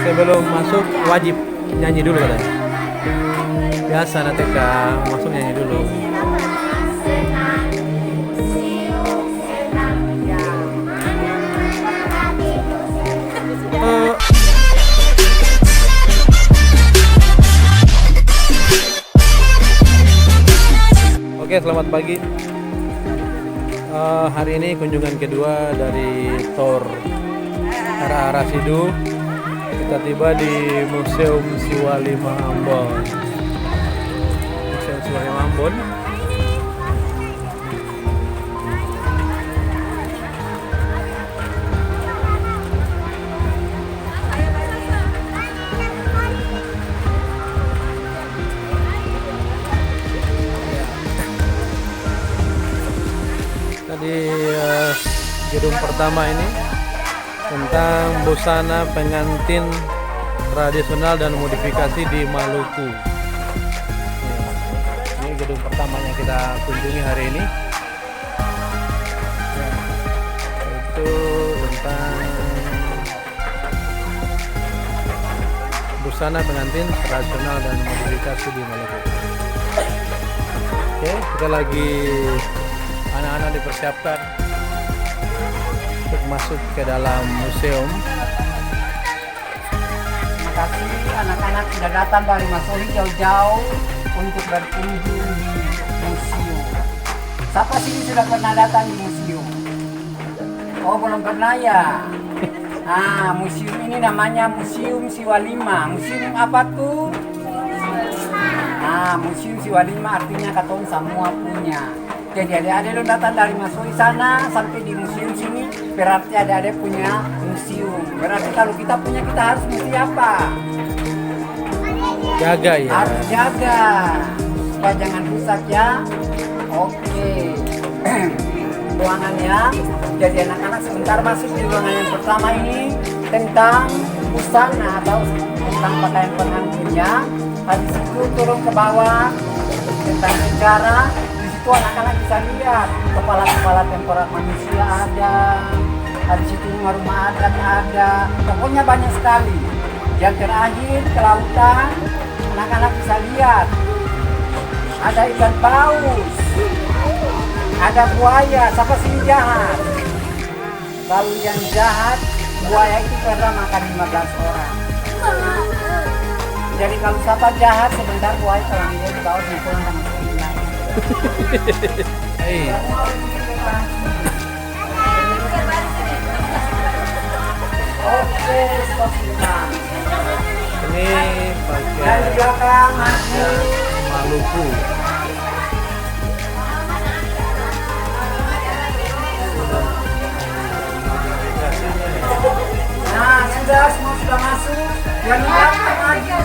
sebelum masuk wajib nyanyi dulu katanya. Biasa nanti masuk nyanyi dulu. Oke, selamat pagi. Hari ini kunjungan kedua dari Tor arah Sidu. Kita tiba di Museum Siwalima Ambon. Museum Siwalima Ambon. Di gedung pertama ini tentang busana pengantin tradisional dan modifikasi di Maluku. Ini gedung pertamanya kita kunjungi hari ini. Itu tentang busana pengantin tradisional dan modifikasi di Maluku. Oke, kita lagi anak-anak dipersiapkan untuk masuk ke dalam museum. Terima kasih anak-anak sudah datang dari Masoli jauh-jauh untuk berkunjung di museum. Siapa sini sudah pernah datang di museum? Oh, belum pernah ya? Nah, museum ini namanya Museum Siwalima. Museum apa tuh? Nah, Museum Siwalima artinya katong semua punya. Jadi adik-adik lo datang dari Masoi sana sampai di museum sini, berarti adik-adik punya museum. Berarti kalau kita punya, kita harus mesti apa? Jaga ya. Harus jaga supaya jangan rusak ya. Oke. Ruangannya. Jadi anak-anak sebentar masuk di ruangan yang pertama ini tentang busana atau tentang pakaian pengantinnya. Habis itu turun ke bawah tentang sejarah. Itu anak-anak bisa lihat kepala-kepala tengkorak manusia ada, habis itu rumah-rumah adat ada, pokoknya banyak sekali. Yang terakhir ke lautan, anak-anak bisa lihat ada ikan paus, ada buaya. Siapa sih jahat? Kalau yang jahat, buaya itu pernah makan 15 orang. Jadi kalau siapa jahat, sebentar buaya kalau dia di bawah pulang sama sekali. Hey. Oke, stop sebentar. Ini Dan pakai di belakang masih Maluku. Nah, sudah masuk. Yang belakang maju.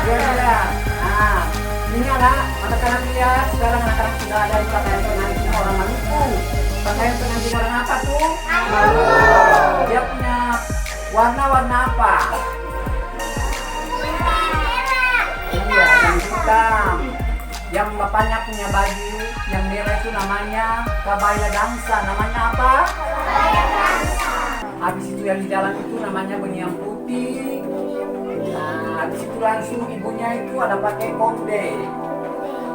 Lihat. Nah, ini anak-anak lihat. Sekarang anak-anak sudah ada di pakaian pengantin orang Maluku. Pakaian pengantin orang apa tuh? Maluku. Dia punya warna-warna apa? Iya, yang hitam. Yang bapaknya punya baju yang merah itu namanya kabaya dansa. Namanya apa? Kabaya dansa. Habis itu yang di jalan itu namanya beniang putih. Nah, habis itu langsung ibunya itu ada pakai konde.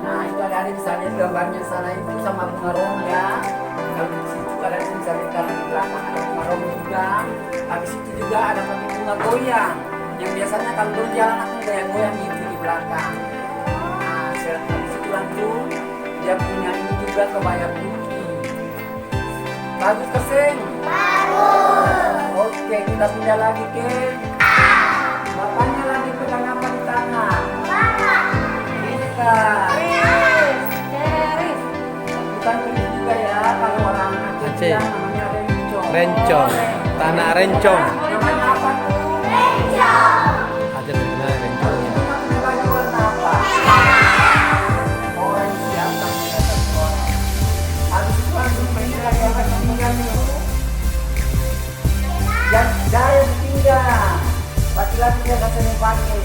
Nah, itu ada bisa lihat gambarnya sana itu sama bunga rongga. Kalau di situ ada bisa lihat di belakang ada bunga rongga juga. Habis itu juga ada pakai bunga goyang. Yang biasanya kalau lu jalan aku goyang-goyang itu di belakang. Nah, habis itu langsung dia punya ini juga kebaya putih. Bagus keseng? Bagus. Oke, kita pindah lagi ke bapaknya lagi pegang apa di tangan? Bapak. Ikan. Keris. Bukan keris juga ya, kalau orang Aceh namanya rencong. Rencong. Tanah rencong. Namanya apa tuh? Rencong. Ada benar rencong. Itu pakai baju warna apa? Orange ya, habis itu langsung pergi lagi apa kemudian itu? Yang jahit pinggang. Laki-laki biasa sering pakai.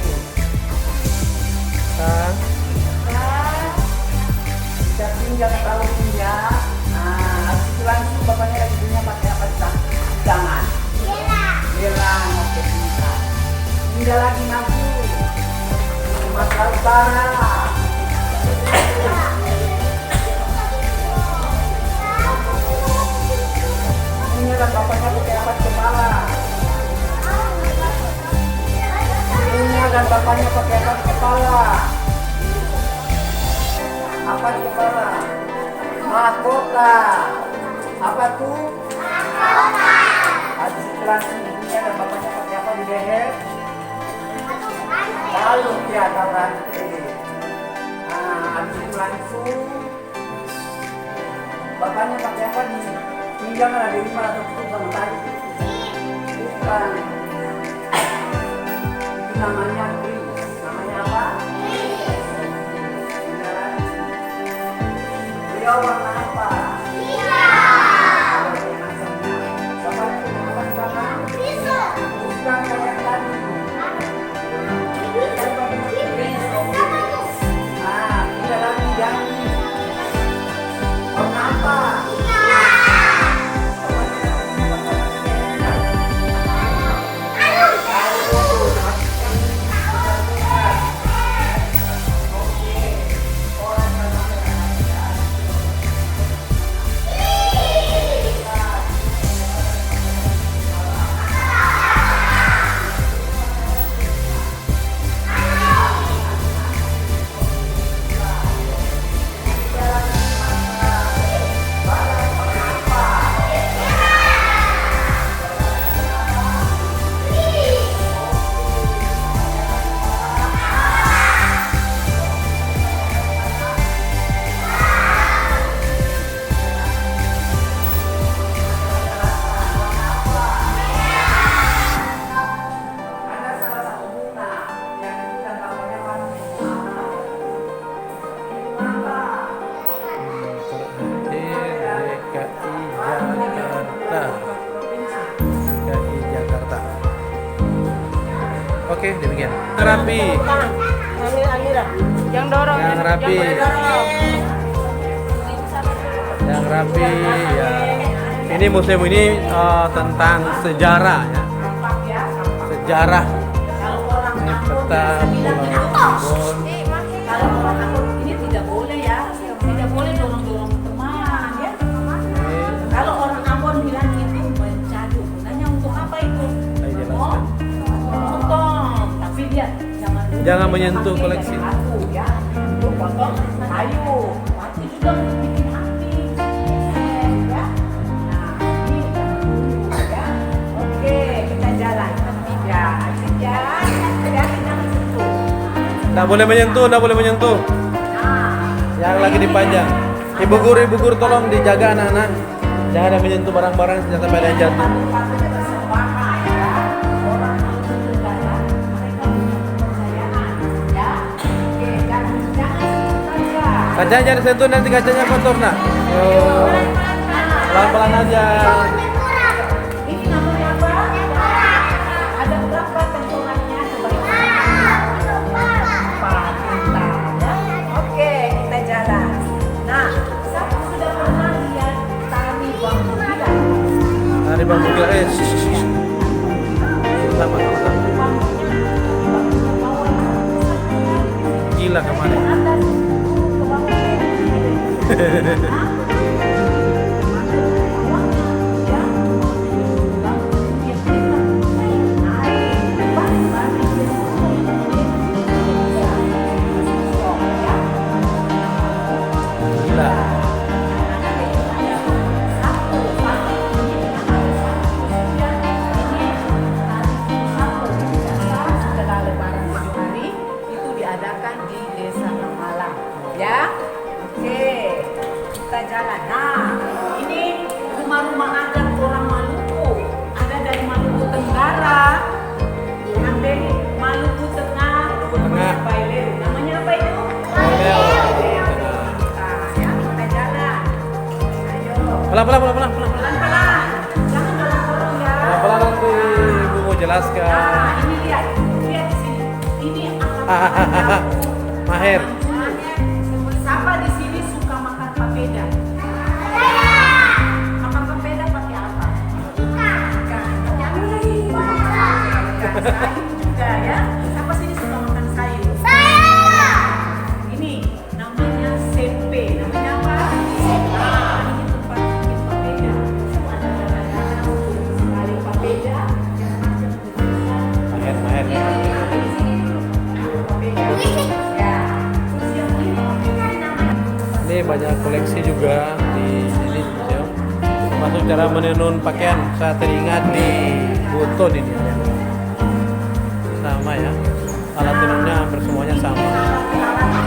Bisa pinggang kalau punya. Nah, habis itu langsung bapaknya lagi punya pakai apa di tangan? kepala. Ini kan bapaknya pakai apat kepala. Ini kan bapaknya pakai apat kepala. Apat kepala. Mahkota. Apa tuh? Mahkota. Habis itu langsung ini ada bapaknya pakai apa di leher? Lalu dia ada rantai. Nah, habis itu langsung bapaknya pakai apa di pinggang ada di 500 sama tadi? Bukan. Itu namanya kris. Namanya apa? Beliau warna apa? Bukan kayak tadi. Ah, ini lagi yang warna apa? Oke, demikian. Rapi. Amira, yang dorong. Yang rapi. Yang rapi ya. Ini museum ini tentang sejarah ya. Sejarah. Ini peta Pulau Ambon. Kalau orang Ambon ini tidak boleh ya, tidak boleh dorong-dorong teman ya. Kalau orang Ambon bilang itu mencadu, nanya untuk apa itu? Ayo jelaskan. Potong, tapi dia Jangan menyentuh koleksi. Batu ya, untuk potong kayu, batu juga bikin api, ya. Nah, ini ya. Oke, kita jalan. Ya, asik ya. Hati-hati jangan sentuh. Nggak boleh menyentuh, nggak boleh menyentuh. Nah, Yang lagi dipajang. Ibu guru tolong dijaga anak-anak. Jangan ada menyentuh barang-barang senjata pada yang jatuh. patut-patut bersembahan ya. Orang itu negara, mereka punya kepercayaan ya. Oke, jangan sentuh saja. Kacanya jangan sentuh, nanti kacanya kotor nak. Pelan-pelan aja. Ini namanya apa? Ada berapa tenturannya? Empat kita ya. Oke, kita jalan. Nah, siapa sudah pernah lihat tari bambu gila? Hari bambu gila sama-sama. Gila kemarin. Gila. Setelah lebaran 7 hari itu diadakan di Desa Malang ya. Oke, kita jalan. Nah, ini rumah-rumah adat orang Maluku. Ada dari Maluku Tenggara, yang dari Maluku Tengah, Tengah. Baileu. Namanya apa itu? Baileu. Ya, kita jalan. Ayo. Pelan-pelan. Pelan-pelan. Jangan dorong-dorong ya. Pelan-pelan nanti ibu mau jelaskan. Nah, ini lihat di sini. Ini akan Maher. siapa di sini suka makan papeda? Makan papeda pakai apa? Ikan. Jangan lagi. Sayur juga ya. Siapa sini suka makan sayur? koleksi juga di sini museum. Termasuk cara menenun pakaian. Saya teringat di Buton ini. Sama ya. Alat tenunnya hampir semuanya sama.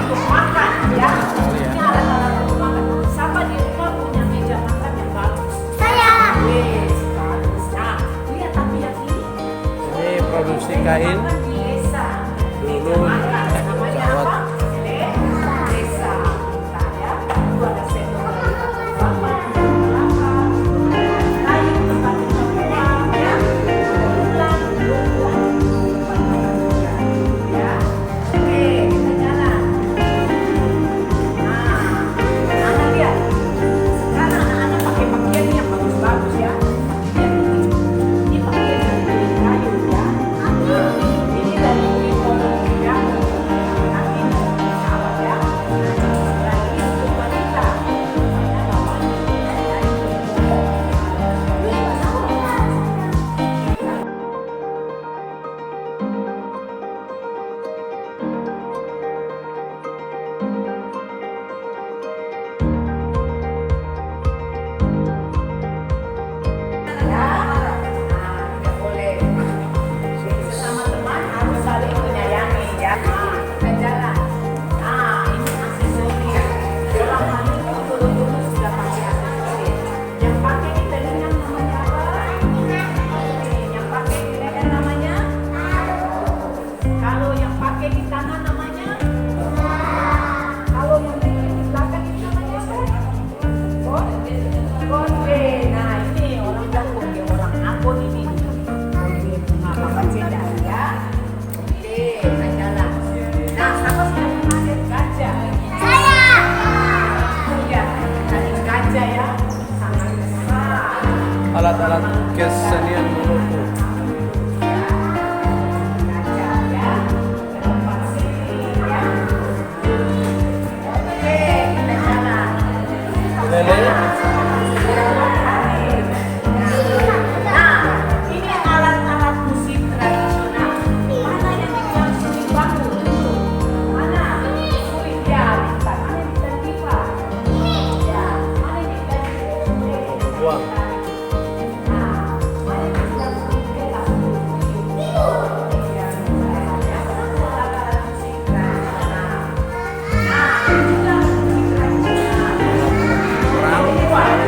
Untuk makan ya. Sekali ya. Ini alat-alat untuk makan. Siapa di rumah punya meja makan yang bagus? Saya. Yes, bagus. Nah, lihat tapi yang ini. Ini produksi kain Makan di desa. dulu. Namanya Gawat. apa? Desa. Nah, ya. Itu ada sendok dari bapak, kelapa, kayu, tempat semua, ya. Ulang, ya. Oke, kita jalan. Nah, anak lihat. Sekarang anak-anak pakai pakaian yang bagus-bagus ya. Ini pakaian dari kayu ya. Ini dari kulit ya. Nanti sahabat ya. Dan ini untuk wanita. Ya, tidak boleh. Sesama teman harus saling menyayangi ya. Kita jalan. Nah, ini aksesori. Orang hamil itu dulu sudah pakai aksesori. Yang pakai di telinga namanya apa? Yang pakai di leher namanya? Kalau yang pakai di tangan namanya? Kalau yang di belakang itu namanya apa? Konde. Nah, ini orang Jepang, dia orang Ambon ini. Konde bunga mawar cendana ya. Oke, kita jalan. Nah, siapa sudah pernah lihat gajah? Saya. Ya, tadi gajah ya. Sangat besar. Alat-alat kesenian Maluku. Gajah ya. Ke tempat sini ya. Oke, kita jalan. Lele. Nah, ini alat-alat musik tradisional. Mana yang dibilang sulit bambu dulu? Mana? Sulit ya, bintang. Mana yang dibilang pipa? Ya, mana yang dibilang Buang. Nah, mana yang dibilang sulit bela? Ya, alat-alat musik tradisional. Nah, ini juga musik tradisional. Di mana?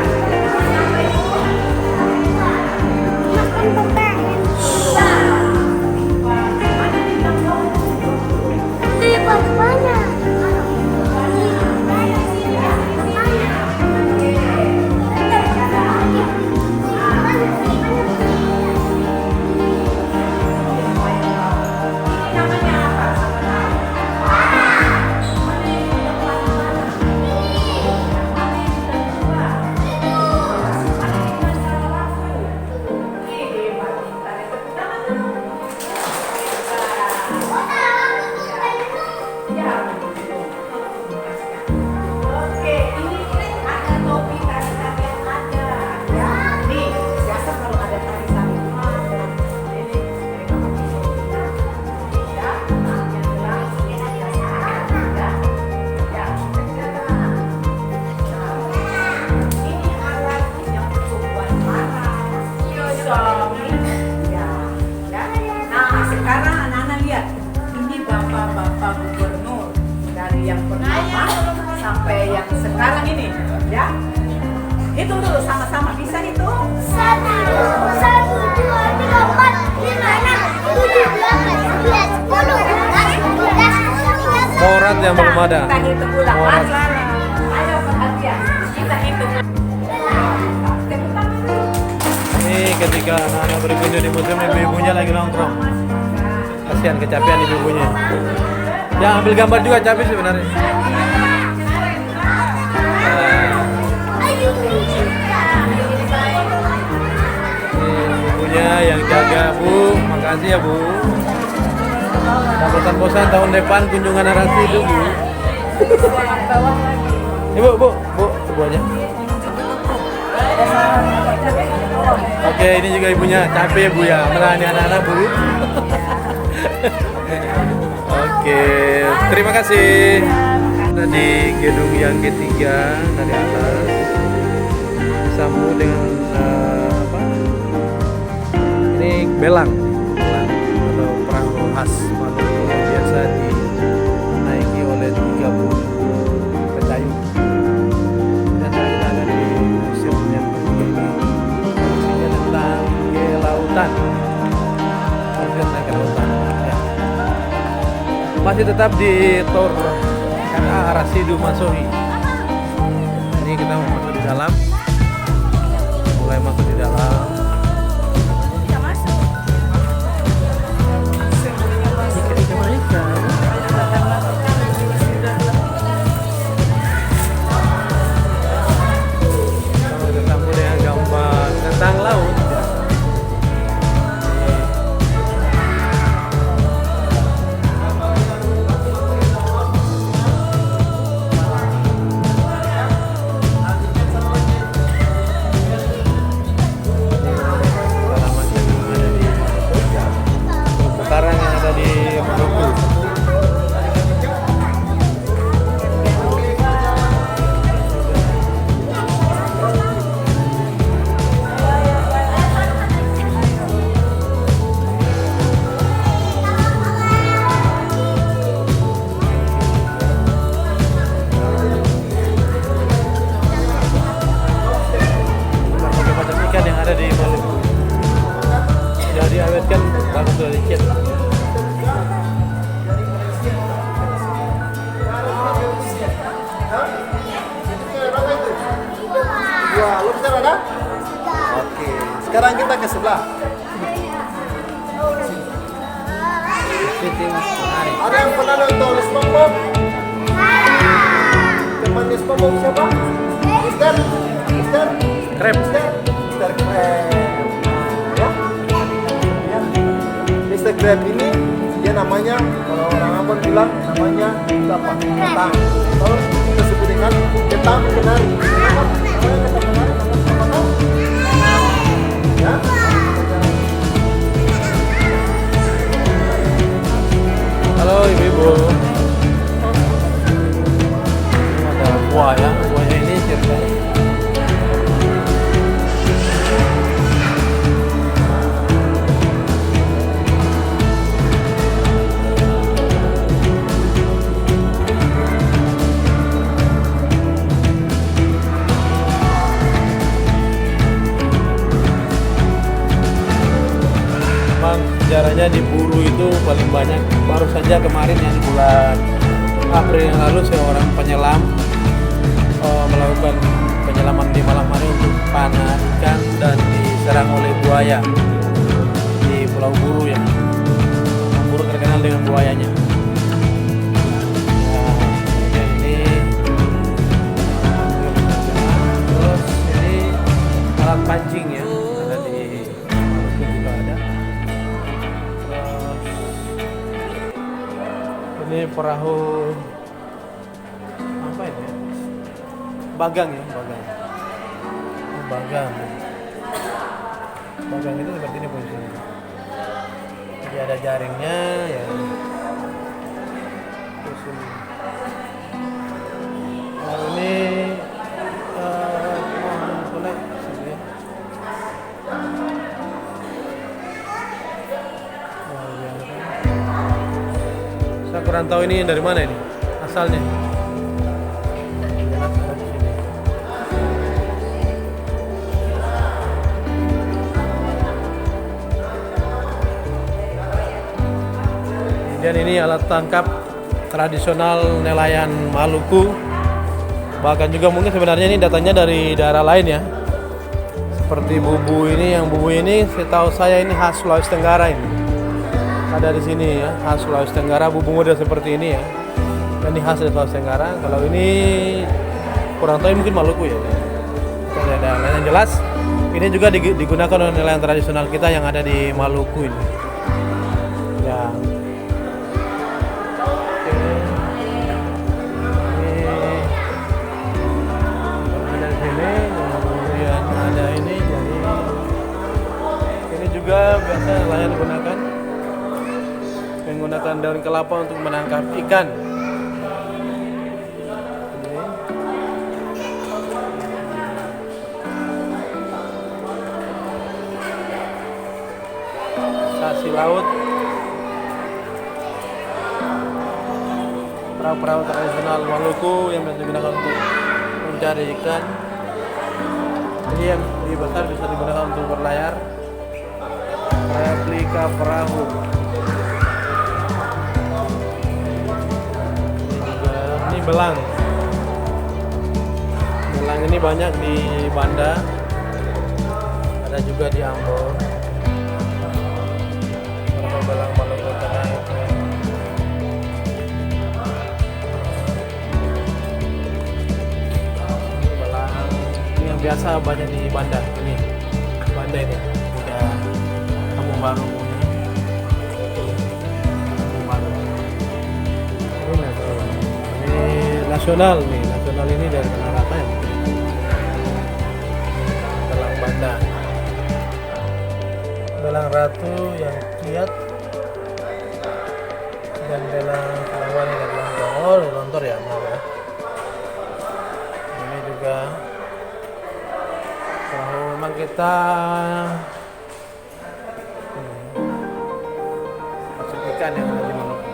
Oke, ini ada topi tari-tarian ada. Ya, nih biasa kalau ada tari-tari ini mereka pakai topi. Ya, yang jelas ya, ya, kita jalan. Nah, ini alat yang untuk buat makan, pisau, ya, ya. Nah, sekarang anak-anak lihat, ini bapak-bapak gubernur dari yang pertama sampai yang sekarang ini, ya. Hitung dulu sama-sama, bisa hitung? 1, 2, 3, 4, 5, 6, 7, 8, 9, 10, 11, 12, 13. Morat yang belum ada. Kita hitung ulang. Morat. Mas Lala, ayo perhatian. Kita hitung. Tepuk tangan. Ini ketika anak-anak berkunjung di museum, ibu-ibunya lagi nongkrong. Kasihan kecapean ibu-ibunya. Ya, ambil gambar juga capek sebenarnya. Ini ibunya yang jaga, Bu. Makasih ya, Bu. Tak bosan-bosan tahun depan kunjungan narasi itu, Bu. Bawah lagi. Ibu, Bu aja. Oke, ini juga ibunya capek Bu ya, melayani anak-anak Bu. Oke, terima kasih. ada di gedung yang ketiga dari atas, sambung dengan apa? Ini belang atau perahu khas Maluku yang biasa dinaiki oleh 30 pendayu. Dan sekarang kita ada di museum yang ketiga ini, fungsinya tentang kelautan. Ya. Masih tetap di Tor KA Rasidu Masohi. Ini kita mau masuk di dalam. Mulai masuk di dalam. Ketemu dengan gambar tentang laut. Karang yang ada di Maluku. Berbagai macam ikan yang ada di Maluku. Jadi awetkan langsung dari chat. Wah, lo bisa ada? Oke, sekarang kita ke sebelah. Ada yang pernah nonton SpongeBob? Temannya SpongeBob siapa? Mister? Krab. Mister Krab. Ya? Mister Krab ini dia namanya, kalau orang Ambon bilang namanya apa? Ketang. Terus kita sebut dengan ketang kenari. Kenapa? Namanya ketang kenari. Apa? Ya? Halo ibu-ibu. Ini ada buaya. Buaya ini cerita. Memang sejarahnya di Buru itu paling banyak. Baru saja kemarin yang bulan April yang lalu seorang penyelam melakukan penyelaman di malam hari untuk panah ikan dan diserang oleh buaya di Pulau Buru ya. Buru terkenal dengan buayanya. Ya, ini terus ini alat pancing ya, ada di Maluku juga ada. Ini perahu apa ini? Bagang ya, bagang. Oh, bagang. Bagang itu seperti ini posisinya. Jadi ada jaringnya ya. Terus ini. Kalau ini boleh sini ya. Saya kurang tahu ini dari mana ini asalnya. Dan ini alat tangkap tradisional nelayan Maluku. Bahkan juga mungkin sebenarnya ini datanya dari daerah lain ya. Seperti bubu ini, yang bubu ini setahu saya ini khas Sulawesi Tenggara ini. Ada di sini ya, khas Sulawesi Tenggara, bubu model seperti ini ya. Ini khas dari Sulawesi Tenggara. Kalau ini kurang tahu mungkin Maluku ya. Kalau ada lain yang jelas, ini juga digunakan oleh nelayan tradisional kita yang ada di Maluku ini. Ya. Juga biasa nelayan menggunakan daun kelapa untuk menangkap ikan. transportasi laut. Perahu-perahu tradisional Maluku yang biasa digunakan untuk mencari ikan. Ini yang lebih besar bisa digunakan untuk berlayar. Replika perahu. Ini belang. Belang ini banyak di Banda. Ada juga di Ambon. Kalau belang Maluku Tengah itu. Ini belang ini yang biasa banyak di Banda. Ini Banda ini. Udah Kampung Baru. Kampung Baru. Ini nasional nih. Nasional ini dari mana ya? Belang Banda. Belang ratu yang kiat dan belang kawan yang lontor, lontor ya, maaf ya. Ini juga perahu memang kita masuk ikan yang ada di Maluku.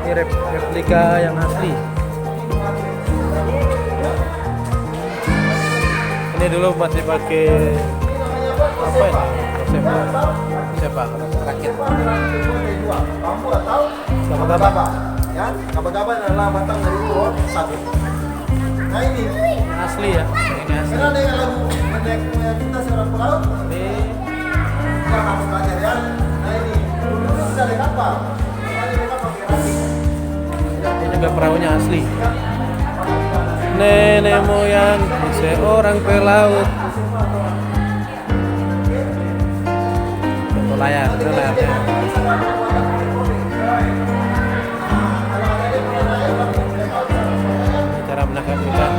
Ini replika yang asli. Ini dulu masih pakai apa ini? Sepa rakit. Gabah-gabah, ya. Gabah-gabah adalah batang dari pohon sagu. Nah ini, Yang asli ya. Ini asli. karena dengan lagu pendek kita seorang pulau, Ini kita harus belajar ya. Nah ini, dulu sudah ada kapal, makanya mereka pakai rakit. juga perahunya asli. Nenek moyang seorang pelaut. Contoh layar, itu layarnya. Cara menangkap ikan.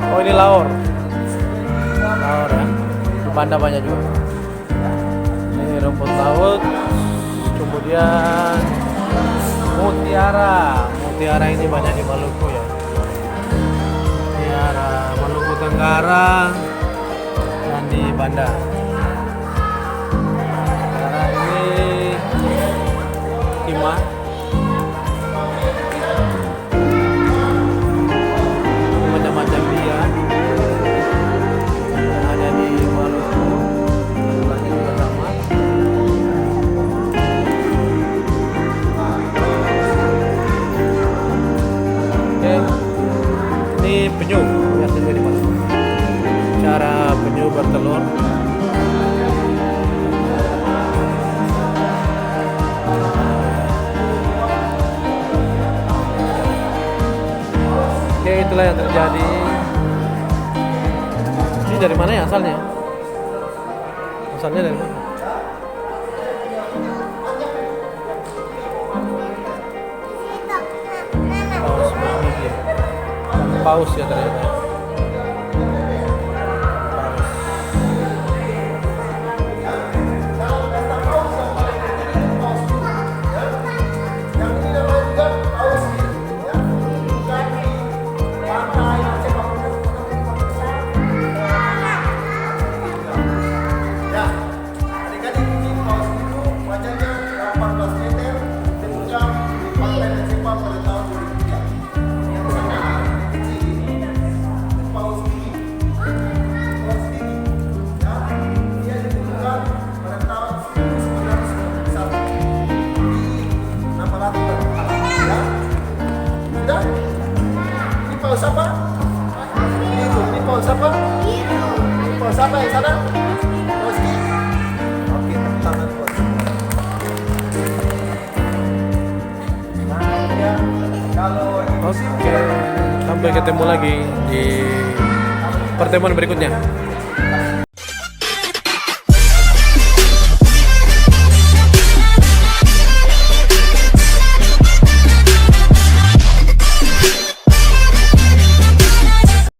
Oh ini laor. Laor ya. Banda banyak juga. Ini rumput laut. Kemudian mutiara. Mutiara ini banyak di Maluku ya. Mutiara Maluku Tenggara dan di Banda. Mutiara ini timah. Macam-macam dia yang ada di Maluku. Jumlahnya juga sama. Oke, ini penyu biasanya di Maluku. Cara penyu bertelur. Oke, itulah yang terjadi. Ini dari mana ya asalnya? Asalnya dari mana? Paus Mami ya. Paus ya ternyata. Paus. Yang ini namanya juga paus ya. Bukan pantai sepak bola. Ya, adik-adik ini paus itu wajahnya 18 meter, ditemukan di pantai Aceh pada tahun 2003. Yang sana kecil ini paus gigi. Paus gigi. Ya, dia ditemukan pada tahun 1991 di nama Latin. Ya, sudah. Ini paus apa? Ini paus apa? Ini paus apa yang sana? Paus gigi. Oke, tepuk tangan buat. Nah, ya, kalau Oke, sampai ketemu lagi di pertemuan berikutnya.